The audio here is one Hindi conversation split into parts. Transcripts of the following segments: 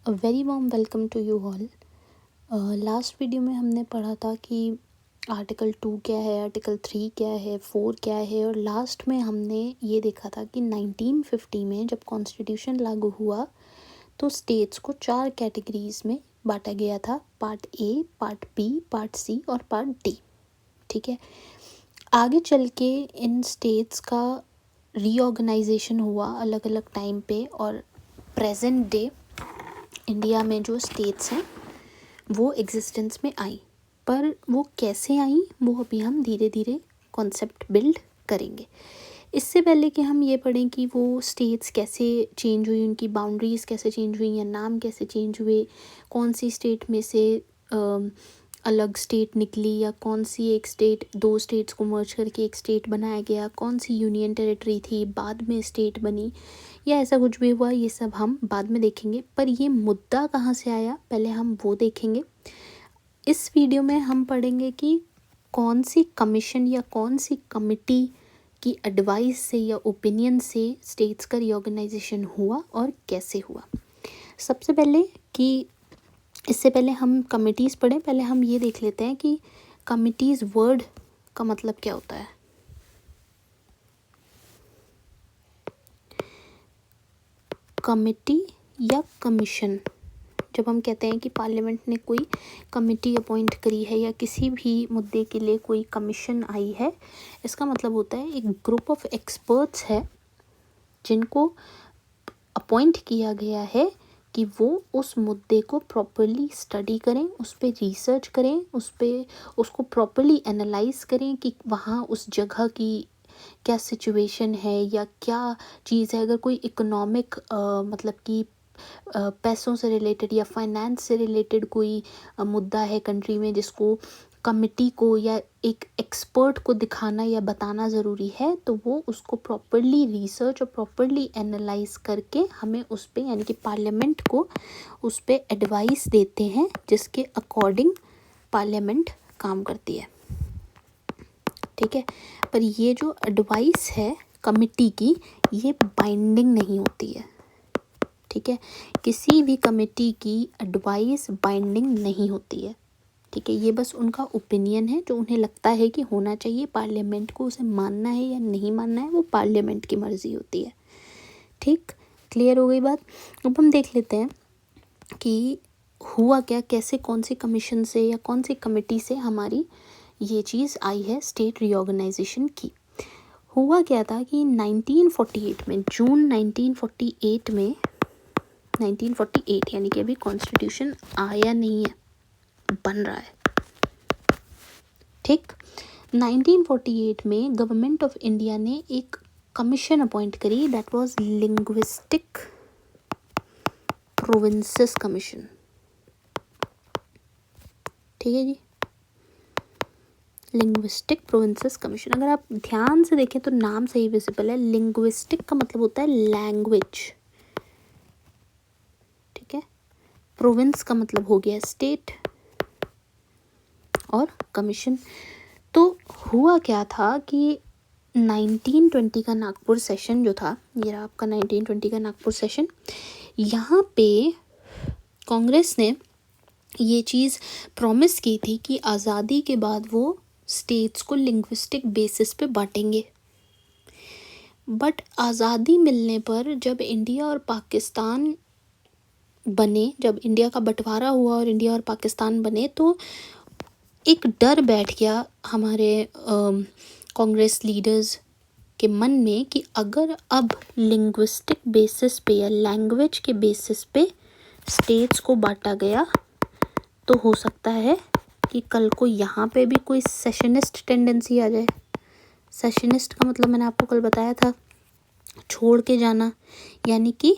Very warm welcome to you all. Last video में हमने पढ़ा था कि आर्टिकल 2 क्या है, आर्टिकल 3 क्या है, 4 क्या है, और लास्ट में हमने ये देखा था कि 1950 में जब कॉन्स्टिट्यूशन लागू हुआ तो स्टेट्स को 4 कैटेगरीज में बांटा गया था। Part A, part B, part C और पार्ट डी। ठीक है, आगे चल के इन स्टेट्स का रीऑर्गेनाइजेशन हुआ अलग अलग टाइम पे, और प्रेजेंट डे इंडिया में जो स्टेट्स हैं वो एग्जिस्टेंस में आई। पर वो कैसे आई वो अभी हम धीरे धीरे कॉन्सेप्ट बिल्ड करेंगे। इससे पहले कि हम ये पढ़ें कि वो स्टेट्स कैसे चेंज हुई, उनकी बाउंड्रीज़ कैसे चेंज हुई या नाम कैसे चेंज हुए, कौन सी स्टेट में से अलग स्टेट निकली, या कौन सी एक स्टेट, दो स्टेट्स को मर्ज करके एक स्टेट बनाया गया, कौन सी यूनियन टेरिटरी थी बाद में स्टेट बनी, या ऐसा कुछ भी हुआ, ये सब हम बाद में देखेंगे। पर ये मुद्दा कहाँ से आया पहले हम वो देखेंगे। इस वीडियो में हम पढ़ेंगे कि कौन सी कमीशन या कौन सी कमिटी की एडवाइस से या ओपिनियन से स्टेट्स का रीऑर्गेनाइजेशन हुआ और कैसे हुआ। सबसे पहले कि इससे पहले हम कमिटीज़ पढ़ें, पहले हम ये देख लेते हैं कि कमिटीज़ वर्ड का मतलब क्या होता है। कमिटी या कमीशन, जब हम कहते हैं कि पार्लियामेंट ने कोई कमिटी अपॉइंट करी है या किसी भी मुद्दे के लिए कोई कमीशन आई है, इसका मतलब होता है एक ग्रुप ऑफ एक्सपर्ट्स है जिनको अपॉइंट किया गया है कि वो उस मुद्दे को प्रॉपरली स्टडी करें, उस पर रिसर्च करें, उसको प्रॉपरली एनालाइज करें कि वहाँ उस जगह की क्या सिचुएशन है या क्या चीज़ है। अगर कोई इकोनॉमिक मतलब कि पैसों से रिलेटेड या फाइनेंस से रिलेटेड कोई मुद्दा है कंट्री में, जिसको कमिटी को या एक एक्सपर्ट को दिखाना या बताना ज़रूरी है, तो वो उसको प्रॉपरली रिसर्च और प्रॉपरली एनालाइज करके हमें उस पे, यानी कि पार्लियामेंट को उस पे एडवाइस देते हैं, जिसके अकॉर्डिंग पार्लियामेंट काम करती है। ठीक है, पर ये जो एडवाइस है कमिटी की, ये बाइंडिंग नहीं होती है। ठीक है, किसी भी कमेटी की एडवाइस बाइंडिंग नहीं होती है। ठीक है, ये बस उनका ओपिनियन है जो उन्हें लगता है कि होना चाहिए। पार्लियामेंट को उसे मानना है या नहीं मानना है वो पार्लियामेंट की मर्जी होती है। ठीक, क्लियर हो गई बात। अब हम देख लेते हैं कि हुआ क्या, कैसे, कौन सी कमीशन से या कौन सी कमेटी से हमारी ये चीज़ आई है स्टेट रीऑर्गेनाइजेशन की। हुआ क्या था कि 1948 में, जून 1948 में, 1948 यानी कि अभी कॉन्स्टिट्यूशन आया नहीं है, बन रहा है। ठीक, 1948 में गवर्नमेंट ऑफ इंडिया ने एक कमीशन अपॉइंट करी, that was linguistic provinces commission. ठीक है जी, लिंग्विस्टिक प्रोविंसेस कमीशन। अगर आप ध्यान से देखें तो नाम से ही विजिबल है। लिंग्विस्टिक का मतलब होता है लैंग्वेज, ठीक है, प्रोविंस का मतलब हो गया स्टेट, और कमीशन। तो हुआ क्या था कि 1920 का नागपुर सेशन जो था, ये रहा आपका 1920 का नागपुर सेशन, यहाँ पे कांग्रेस ने ये चीज़ प्रॉमिस की थी कि आज़ादी के बाद वो स्टेट्स को लिंग्विस्टिक बेसिस पे बांटेंगे। बट आज़ादी मिलने पर जब इंडिया और पाकिस्तान बने, जब इंडिया का बंटवारा हुआ और इंडिया और पाकिस्तान बने, तो एक डर बैठ गया हमारे कांग्रेस लीडर्स के मन में कि अगर अब लिंग्विस्टिक बेसिस पे या लैंग्वेज के बेसिस पे स्टेट्स को बांटा गया तो हो सकता है कि कल को यहाँ पे भी कोई सेशनिस्ट टेंडेंसी आ जाए। सेशनिस्ट का मतलब मैंने आपको कल बताया था, छोड़ के जाना, यानी कि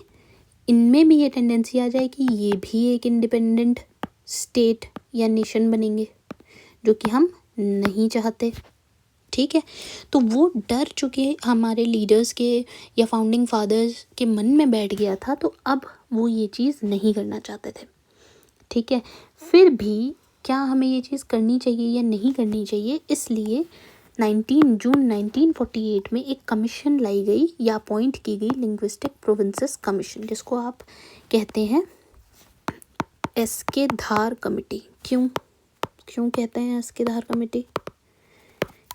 इनमें भी ये टेंडेंसी आ जाए कि ये भी एक इंडिपेंडेंट स्टेट या नेशन बनेंगे, जो कि हम नहीं चाहते। ठीक है, तो वो डर चुके हमारे लीडर्स के या फाउंडिंग फादर्स के मन में बैठ गया था, तो अब वो ये चीज़ नहीं करना चाहते थे। ठीक है, फिर भी क्या हमें ये चीज़ करनी चाहिए या नहीं करनी चाहिए, इसलिए 19 जून 1948 में एक कमीशन लाई गई या अपॉइंट की गई, लिंग्विस्टिक प्रोविंसेस कमीशन, जिसको आप कहते हैं एसके धार कमेटी। क्यों कहते हैं एसके धार कमेटी?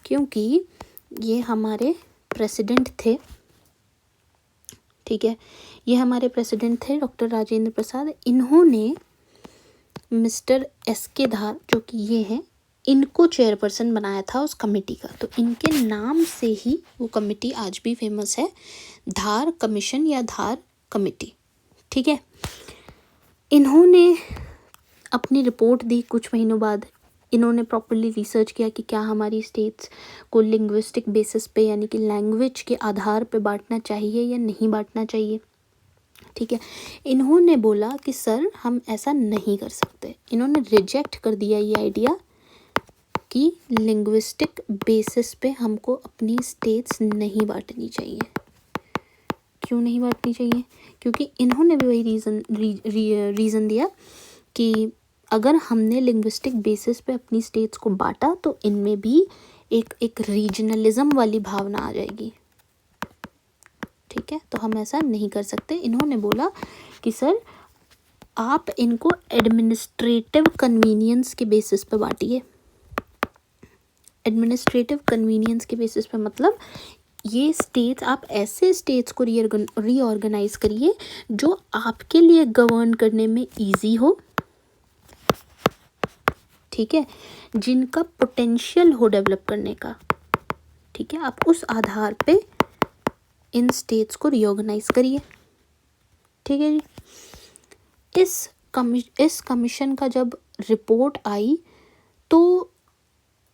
क्योंकि ये हमारे प्रेसिडेंट थे, ठीक है, ये हमारे प्रेसिडेंट थे डॉक्टर राजेंद्र प्रसाद। इन्होंने मिस्टर एसके धार, जो कि ये हैं, इनको चेयरपर्सन बनाया था उस कमेटी का। तो इनके नाम से ही वो कमेटी आज भी फेमस है, धार कमीशन या धार कमेटी, ठीक है। इन्होंने अपनी रिपोर्ट दी कुछ महीनों बाद। इन्होंने प्रॉपर्ली रिसर्च किया कि क्या हमारी स्टेट्स को लिंग्विस्टिक बेसिस पे, यानी कि लैंग्वेज के आधार पे बांटना चाहिए या नहीं बांटना चाहिए, ठीक है। इन्होंने बोला कि सर हम ऐसा नहीं कर सकते। इन्होंने रिजेक्ट कर दिया ये आइडिया कि लिंग्विस्टिक बेसिस पे हमको अपनी स्टेट्स नहीं बांटनी चाहिए। क्यों नहीं बांटनी चाहिए? क्योंकि इन्होंने भी वही रीज़न दिया कि अगर हमने लिंग्विस्टिक बेसिस पे अपनी स्टेट्स को बांटा तो इनमें भी एक रीजनलिज्म वाली भावना आ जाएगी, ठीक है। तो हम ऐसा नहीं कर सकते। इन्होंने बोला कि सर आप इनको एडमिनिस्ट्रेटिव कन्वीनियंस के बेसिस पे बांटिए। एडमिनिस्ट्रेटिव कन्वीनियंस के बेसिस पे मतलब ये स्टेट्स, आप ऐसे स्टेट्स को रीऑर्गेनाइज करिए जो आपके लिए गवर्न करने में इजी हो, ठीक है, जिनका पोटेंशियल हो डेवलप करने का, ठीक है। आप उस आधार पे इन स्टेट्स को रीऑर्गेनाइज करिए, ठीक है जी। इस कमीशन का जब रिपोर्ट आई तो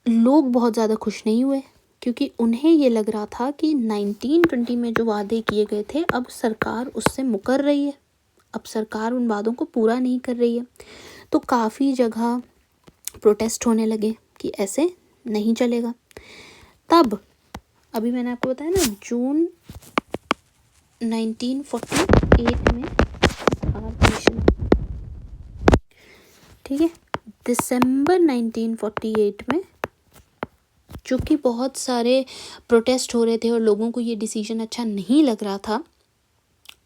लोग बहुत ज़्यादा खुश नहीं हुए, क्योंकि उन्हें ये लग रहा था कि 1920 में जो वादे किए गए थे अब सरकार उससे मुकर रही है, अब सरकार उन वादों को पूरा नहीं कर रही है। तो काफ़ी जगह प्रोटेस्ट होने लगे कि ऐसे नहीं चलेगा। तब अभी मैंने आपको बताया ना, जून 1948 में कमीशन, ठीक है, दिसंबर 1948 में चूँकि बहुत सारे प्रोटेस्ट हो रहे थे और लोगों को ये डिसीजन अच्छा नहीं लग रहा था,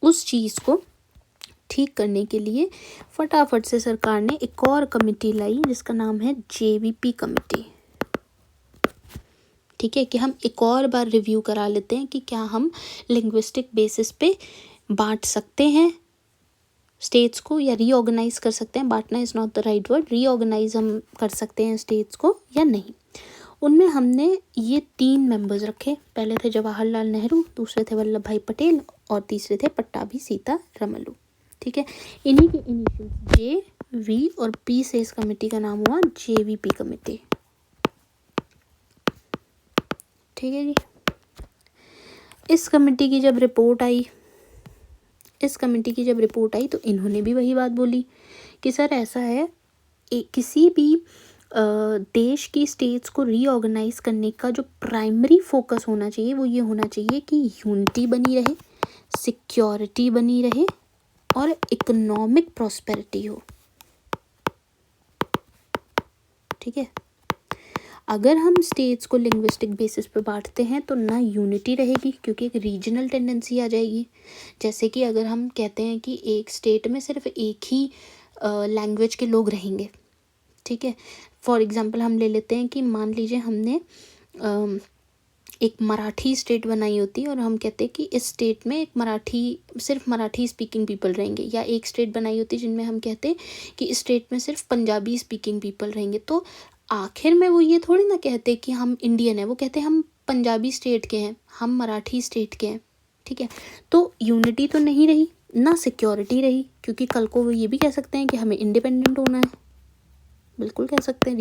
उस चीज़ को ठीक करने के लिए फटाफट से सरकार ने एक और कमेटी लाई जिसका नाम है जेवीपी कमेटी, ठीक है, कि हम एक और बार रिव्यू करा लेते हैं कि क्या हम लिंग्विस्टिक बेसिस पे बांट सकते हैं स्टेट्स को या रीऑर्गेनाइज कर सकते हैं। बांटना is not the right word, reorganize हम कर सकते हैं स्टेट्स को या नहीं। उनमें हमने ये 3 मेंबर्स रखे। पहले थे जवाहरलाल नेहरू, दूसरे थे वल्लभ भाई पटेल और तीसरे थे पट्टाभी सीतारमलू, ठीक है। इन्हीं के इनिशियल्स जे, वी और पी से इस कमेटी का नाम हुआ जेवीपी कमेटी, ठीक है जी। इस कमेटी की जब रिपोर्ट आई तो इन्होंने भी वही बात बोली कि सर ऐसा है, किसी भी देश की स्टेट्स को रीऑर्गेनाइज करने का जो प्राइमरी फोकस होना चाहिए वो ये होना चाहिए कि यूनिटी बनी रहे, सिक्योरिटी बनी रहे और इकोनॉमिक प्रॉस्पेरिटी हो, ठीक है। अगर हम स्टेट्स को लिंग्विस्टिक बेसिस पे बांटते हैं तो ना यूनिटी रहेगी, क्योंकि एक रीजनल टेंडेंसी आ जाएगी। जैसे कि अगर हम कहते हैं कि एक स्टेट में सिर्फ एक ही लैंग्वेज के लोग रहेंगे, ठीक है। फॉर एग्जांपल हम ले लेते हैं कि मान लीजिए हमने एक मराठी स्टेट बनाई होती और हम कहते हैं कि इस स्टेट में सिर्फ मराठी स्पीकिंग पीपल रहेंगे, या एक स्टेट बनाई होती जिनमें हम कहते कि इस स्टेट में सिर्फ पंजाबी स्पीकिंग पीपल रहेंगे। तो आखिर में वो ये थोड़ी ना कहते कि हम इंडियन है, वो कहते हम पंजाबी स्टेट के हैं, हम मराठी स्टेट के हैं, ठीक है। तो यूनिटी तो नहीं रही, ना सिक्योरिटी रही, क्योंकि कल को वो ये भी कह सकते हैं कि हमें इंडिपेंडेंट होना है, बिल्कुल कह सकते हैं,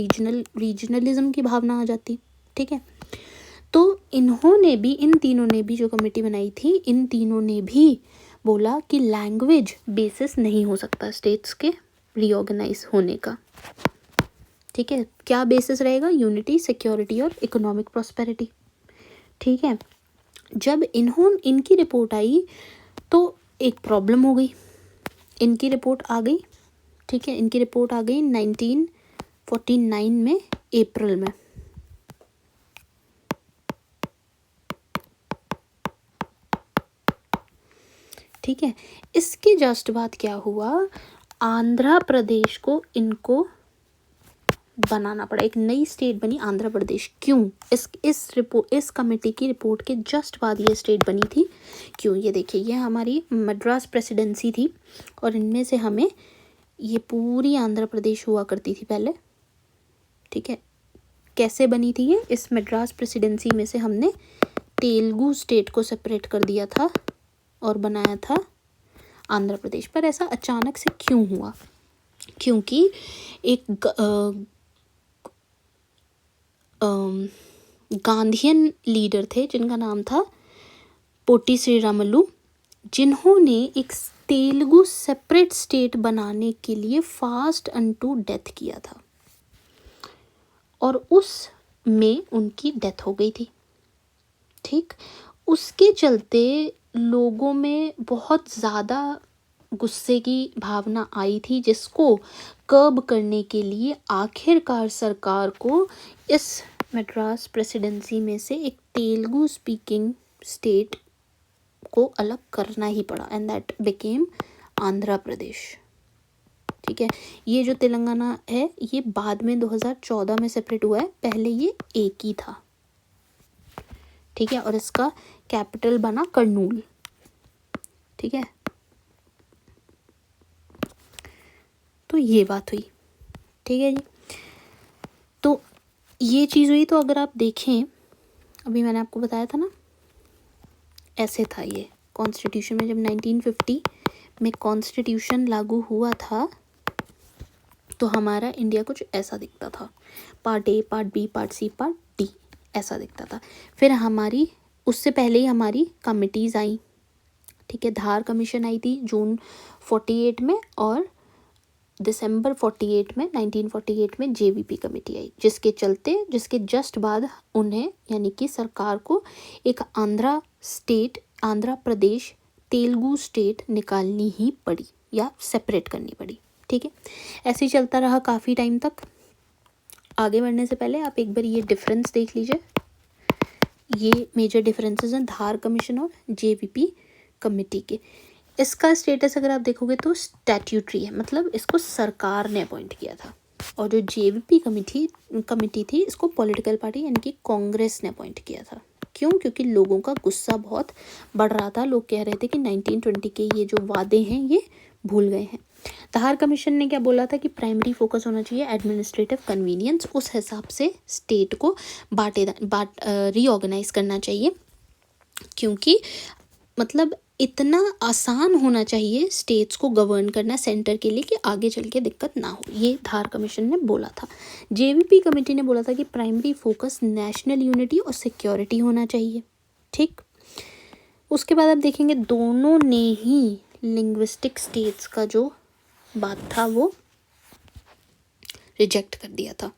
रीजनलिज्म की भावना आ जाती, ठीक है। तो इन तीनों ने भी जो कमेटी बनाई थी, इन तीनों ने भी बोला कि लैंग्वेज बेसिस नहीं हो सकता स्टेट्स के रीऑर्गेनाइज होने का, ठीक है। क्या बेसिस रहेगा? यूनिटी, सिक्योरिटी और इकोनॉमिक प्रॉस्पेरिटी, ठीक है। जब इनकी रिपोर्ट आई तो एक प्रॉब्लम हो गई। इनकी रिपोर्ट आ गई, ठीक है, इनकी रिपोर्ट आ गई 1949 में अप्रैल में, ठीक है। इसके जस्ट बाद क्या हुआ, आंध्र प्रदेश को इनको बनाना पड़ा, एक नई स्टेट बनी आंध्र प्रदेश। क्यों? इस कमेटी की रिपोर्ट के जस्ट बाद ये स्टेट बनी थी। क्यों? ये देखिए, ये हमारी मद्रास प्रेसिडेंसी थी और इनमें से हमें ये पूरी आंध्र प्रदेश हुआ करती थी पहले, ठीक है। कैसे बनी थी ये? इस मद्रास प्रेसिडेंसी में से हमने तेलुगु स्टेट को सेपरेट कर दिया था और बनाया था आंध्र प्रदेश। पर ऐसा अचानक से क्यों हुआ? क्योंकि एक गांधीयन लीडर थे जिनका नाम था पोटी श्रीरामुलु, जिन्होंने एक तेलुगु सेपरेट स्टेट बनाने के लिए फास्ट अनटू डेथ किया था और उस में उनकी डेथ हो गई थी, ठीक। उसके चलते लोगों में बहुत ज़्यादा गुस्से की भावना आई थी, जिसको कर्ब करने के लिए आखिरकार सरकार को इस मद्रास प्रेसिडेंसी में से एक तेलुगु स्पीकिंग स्टेट को अलग करना ही पड़ा, and that became Andhra Pradesh, ठीक है। ये जो तेलंगाना है ये बाद में 2014 में सेपरेट हुआ है, पहले ये एक ही था, ठीक है। और इसका कैपिटल बना कर्नूल, ठीक है। तो ये बात हुई, ठीक है जी। तो ये चीज़ हुई। तो अगर आप देखें, अभी मैंने आपको बताया था ना, ऐसे था ये कॉन्स्टिट्यूशन में। जब 1950 में कॉन्स्टिट्यूशन लागू हुआ था तो हमारा इंडिया कुछ ऐसा दिखता था, part A, part B, part C, part D, ऐसा दिखता था। फिर हमारी उससे पहले ही हमारी कमिटीज़ आई, ठीक है। धार कमीशन आई थी जून 48 में, और दिसंबर 1948 में जेवीपी कमेटी आई, जिसके जस्ट बाद उन्हें यानी कि सरकार को एक आंध्र प्रदेश तेलुगु स्टेट निकालनी ही पड़ी या सेपरेट करनी पड़ी, ठीक है। ऐसे ही चलता रहा काफ़ी टाइम तक। आगे बढ़ने से पहले आप एक बार ये डिफरेंस देख लीजिए। ये मेजर डिफरेंसेस हैं धार कमीशन और जेवीपी कमेटी के। इसका स्टेटस अगर आप देखोगे तो स्टैट्यूटरी है, मतलब इसको सरकार ने अपॉइंट किया था। और जो जेवीपी कमेटी थी, इसको पॉलिटिकल पार्टी यानी कि कांग्रेस ने अपॉइंट किया था। क्यों? क्योंकि लोगों का गुस्सा बहुत बढ़ रहा था। लोग कह रहे थे कि 1920 के ये जो वादे हैं ये भूल गए हैं। धार कमीशन ने क्या बोला था कि प्राइमरी फोकस होना चाहिए एडमिनिस्ट्रेटिव कन्वीनियंस, उस हिसाब से स्टेट को रीऑर्गेनाइज करना चाहिए, क्योंकि मतलब इतना आसान होना चाहिए स्टेट्स को गवर्न करना सेंटर के लिए कि आगे चल के दिक्कत ना हो। ये धार कमीशन ने बोला था। जेवीपी कमेटी ने बोला था कि प्राइमरी फोकस नेशनल यूनिटी और सिक्योरिटी होना चाहिए, ठीक। उसके बाद आप देखेंगे दोनों ने ही लिंग्विस्टिक स्टेट्स का जो बात था वो रिजेक्ट कर दिया था,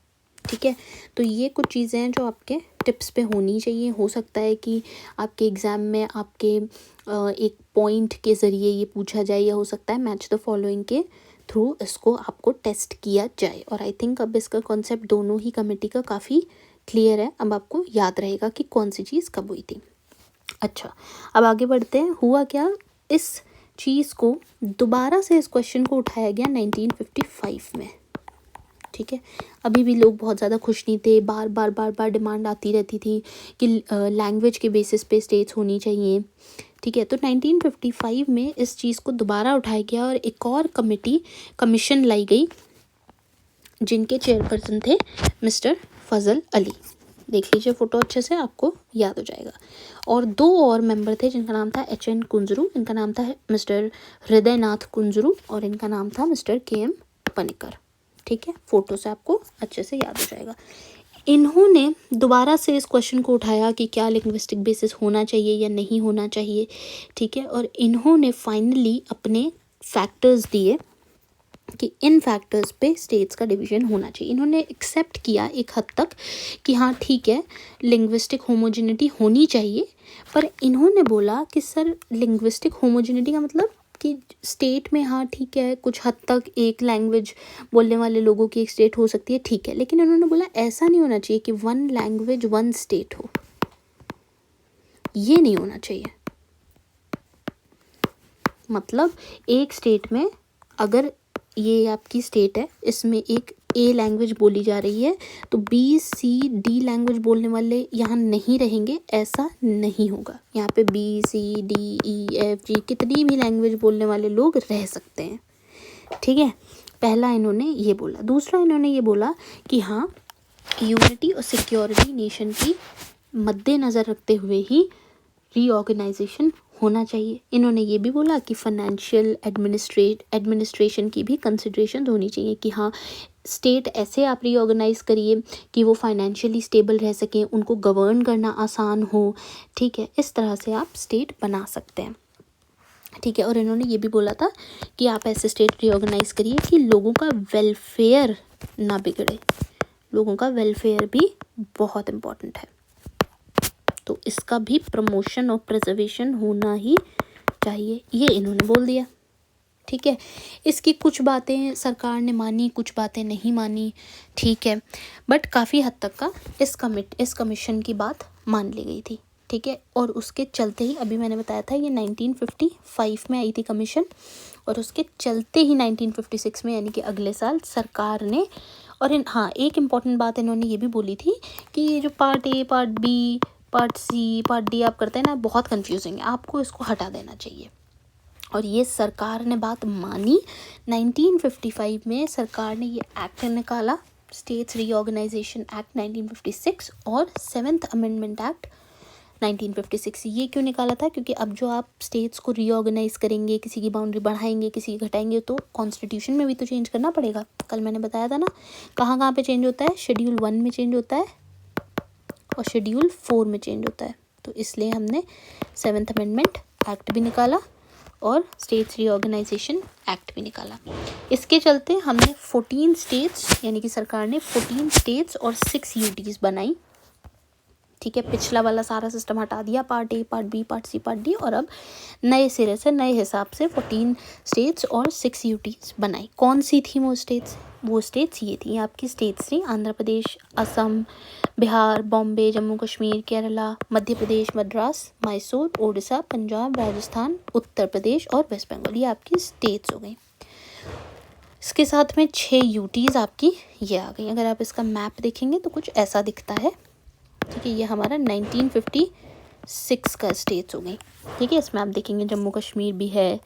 ठीक है। तो ये कुछ चीज़ें हैं जो आपके टिप्स पे होनी चाहिए। हो सकता है कि आपके एग्ज़ाम में आपके एक पॉइंट के ज़रिए ये पूछा जाए, या हो सकता है मैच द फॉलोइंग के थ्रू इसको आपको टेस्ट किया जाए। और आई थिंक अब इसका कॉन्सेप्ट दोनों ही कमेटी का काफ़ी क्लियर है। अब आपको याद रहेगा कि कौन सी चीज़ कब हुई थी। अच्छा, अब आगे बढ़ते हैं। हुआ क्या, इस चीज़ को दोबारा से इस क्वेश्चन को उठाया गया 1955 में, ठीक है। अभी भी लोग बहुत ज़्यादा खुश नहीं थे। बार बार डिमांड आती रहती थी कि लैंग्वेज के बेसिस पे स्टेट्स होनी चाहिए, ठीक है। तो 1955 में इस चीज़ को दोबारा उठाया गया और एक और कमीशन लाई गई, जिनके चेयरपर्सन थे मिस्टर फजल अली। देख लीजिए फ़ोटो अच्छे से, आपको याद हो जाएगा। और 2 और मेंबर थे जिनका नाम था HN कुंजरू, इनका नाम था मिस्टर हृदयनाथ कुंजरू, और इनका नाम था मिस्टर KM पनिकर, ठीक है। फ़ोटो से आपको अच्छे से याद हो जाएगा। इन्होंने दोबारा से इस क्वेश्चन को उठाया कि क्या लिंग्विस्टिक बेसिस होना चाहिए या नहीं होना चाहिए, ठीक है। और इन्होंने फाइनली अपने फैक्टर्स दिए कि इन फैक्टर्स पे स्टेट्स का डिवीज़न होना चाहिए। इन्होंने एक्सेप्ट किया एक हद तक कि हाँ ठीक है, लिंग्विस्टिक होमोजेनिटी होनी चाहिए, पर इन्होंने बोला कि सर लिंग्विस्टिक होमोजेनिटी का मतलब कि स्टेट में हाँ ठीक है, कुछ हद तक एक लैंग्वेज बोलने वाले लोगों की एक स्टेट हो सकती है, ठीक है, लेकिन उन्होंने बोला ऐसा नहीं होना चाहिए कि 1 लैंग्वेज 1 स्टेट हो, ये नहीं होना चाहिए। मतलब एक स्टेट में अगर ये आपकी स्टेट है, इसमें एक ए लैंग्वेज बोली जा रही है, तो बी सी डी लैंग्वेज बोलने वाले यहाँ नहीं रहेंगे, ऐसा नहीं होगा। यहाँ पे B C D E F G कितनी भी लैंग्वेज बोलने वाले लोग रह सकते हैं, ठीक है। पहला इन्होंने ये बोला। दूसरा इन्होंने ये बोला कि हाँ, यूनिटी और सिक्योरिटी नेशन की मद्देनज़र रखते हुए ही रीऑर्गेनाइजेशन होना चाहिए। इन्होंने ये भी बोला कि फाइनेंशियल एडमिनिस्ट्रेशन की भी कंसिड्रेशन होनी चाहिए कि हाँ, स्टेट ऐसे आप रीऑर्गेनाइज करिए कि वो फाइनेंशियली स्टेबल रह सकें, उनको गवर्न करना आसान हो, ठीक है। इस तरह से आप स्टेट बना सकते हैं, ठीक है। और इन्होंने ये भी बोला था कि आप ऐसे स्टेट रीऑर्गेनाइज करिए कि लोगों का वेलफेयर ना बिगड़े। लोगों का वेलफेयर भी बहुत इम्पोर्टेंट है, तो इसका भी प्रमोशन और प्रिजर्वेशन होना ही चाहिए, ये इन्होंने बोल दिया, ठीक है। इसकी कुछ बातें सरकार ने मानी, कुछ बातें नहीं मानी, ठीक है, बट काफ़ी हद तक का इस कमीशन की बात मान ली गई थी, ठीक है। और उसके चलते ही, अभी मैंने बताया था ये 1955 में आई थी कमीशन, और उसके चलते ही 1956 में यानी कि अगले साल सरकार ने, और हाँ, एक इम्पॉर्टेंट बात इन्होंने ये भी बोली थी कि ये जो part A, part B, part C, part D आप करते हैं ना, बहुत कंफ्यूजिंग है, आपको इसको हटा देना चाहिए। और ये सरकार ने बात मानी। 1955 में सरकार ने ये एक्ट निकाला, स्टेट्स रीऑर्गेनाइजेशन एक्ट 1956 और 7th अमेंडमेंट एक्ट 1956। ये क्यों निकाला था? क्योंकि अब जो आप स्टेट्स को रीऑर्गेनाइज करेंगे, किसी की बाउंड्री बढ़ाएंगे, किसी की घटाएंगे, तो कॉन्स्टिट्यूशन में भी तो चेंज करना पड़ेगा। कल मैंने बताया था ना, कहाँ कहाँ पे चेंज होता है, शेड्यूल 1 में चेंज होता है और शेड्यूल 4 में चेंज होता है। तो इसलिए हमने 7th अमेंडमेंट एक्ट भी निकाला और स्टेट्स रीऑर्गेनाइजेशन एक्ट भी निकाला। इसके चलते हमने 14 स्टेट्स, यानी कि सरकार ने 14 स्टेट्स और 6 यूटीज़ बनाई, ठीक है। पिछला वाला सारा सिस्टम हटा दिया, part A, part B, part C, part D, और अब नए सिरे से नए हिसाब से 14 स्टेट्स और 6 यूटीज़ बनाई। कौन सी थी वो स्टेट्स? वो स्टेट्स ये थी, आपकी स्टेट्स थी आंध्र प्रदेश, असम, बिहार, बॉम्बे, जम्मू कश्मीर, केरला, मध्य प्रदेश, मद्रास, मैसूर, उड़ीसा, पंजाब, राजस्थान, उत्तर प्रदेश और वेस्ट बंगाल। ये आपकी स्टेट्स हो गई। इसके साथ में 6 यूटीज़ आपकी ये आ गई। अगर आप इसका मैप देखेंगे तो कुछ ऐसा दिखता है, ठीक है। ये हमारा 1956 का स्टेट्स हो गई, ठीक है। इसमें आप देखेंगे जम्मू कश्मीर भी है,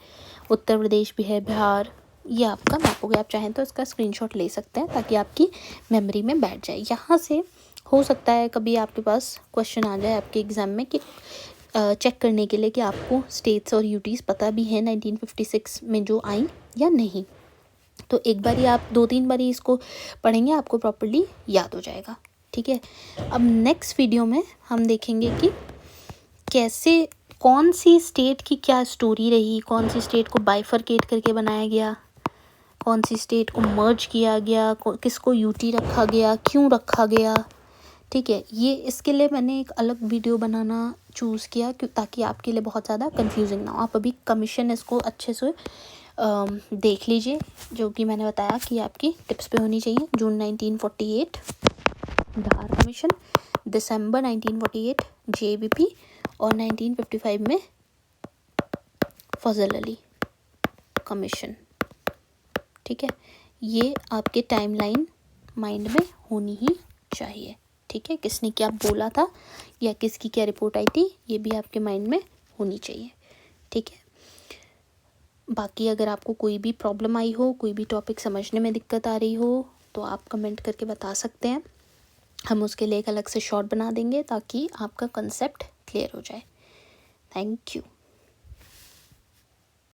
उत्तर प्रदेश भी है, बिहार, ये आपका मैप हो गया। आप चाहें तो इसका स्क्रीनशॉट ले सकते हैं ताकि आपकी मेमोरी में बैठ जाए। यहाँ से हो सकता है कभी आपके पास क्वेश्चन आ जाए आपके एग्ज़ाम में कि चेक करने के लिए कि आपको स्टेट्स और यूटीज़ पता भी है 1956 में जो आई या नहीं। तो एक बार ही आप 2-3 बार ही इसको पढ़ेंगे, आपको प्रॉपर्ली याद हो जाएगा, ठीक है। अब नेक्स्ट वीडियो में हम देखेंगे कि कैसे, कौन सी स्टेट की क्या स्टोरी रही, कौन सी स्टेट को बाइफरकेट करके बनाया गया, कौन सी स्टेट को मर्ज किया गया, किसको यूटी रखा गया, क्यों रखा गया, ठीक है। ये इसके लिए मैंने एक अलग वीडियो बनाना चूज़ किया ताकि आपके लिए बहुत ज़्यादा कंफ्यूजिंग ना हो। आप अभी कमीशन इसको अच्छे से देख लीजिए, जो कि मैंने बताया कि आपकी टिप्स पे होनी चाहिए। जून 1948 धार कमीशन, दिसंबर 1948 जेबीपी और 1955 में फजल अली कमीशन, ठीक है। ये आपके टाइमलाइन माइंड में होनी ही चाहिए, ठीक है। किसने क्या बोला था या किसकी क्या रिपोर्ट आई थी, ये भी आपके माइंड में होनी चाहिए, ठीक है। बाकी अगर आपको कोई भी प्रॉब्लम आई हो, कोई भी टॉपिक समझने में दिक्कत आ रही हो, तो आप कमेंट करके बता सकते हैं। हम उसके लिए एक अलग से शॉर्ट बना देंगे ताकि आपका कंसेप्ट क्लियर हो जाए। Thank you.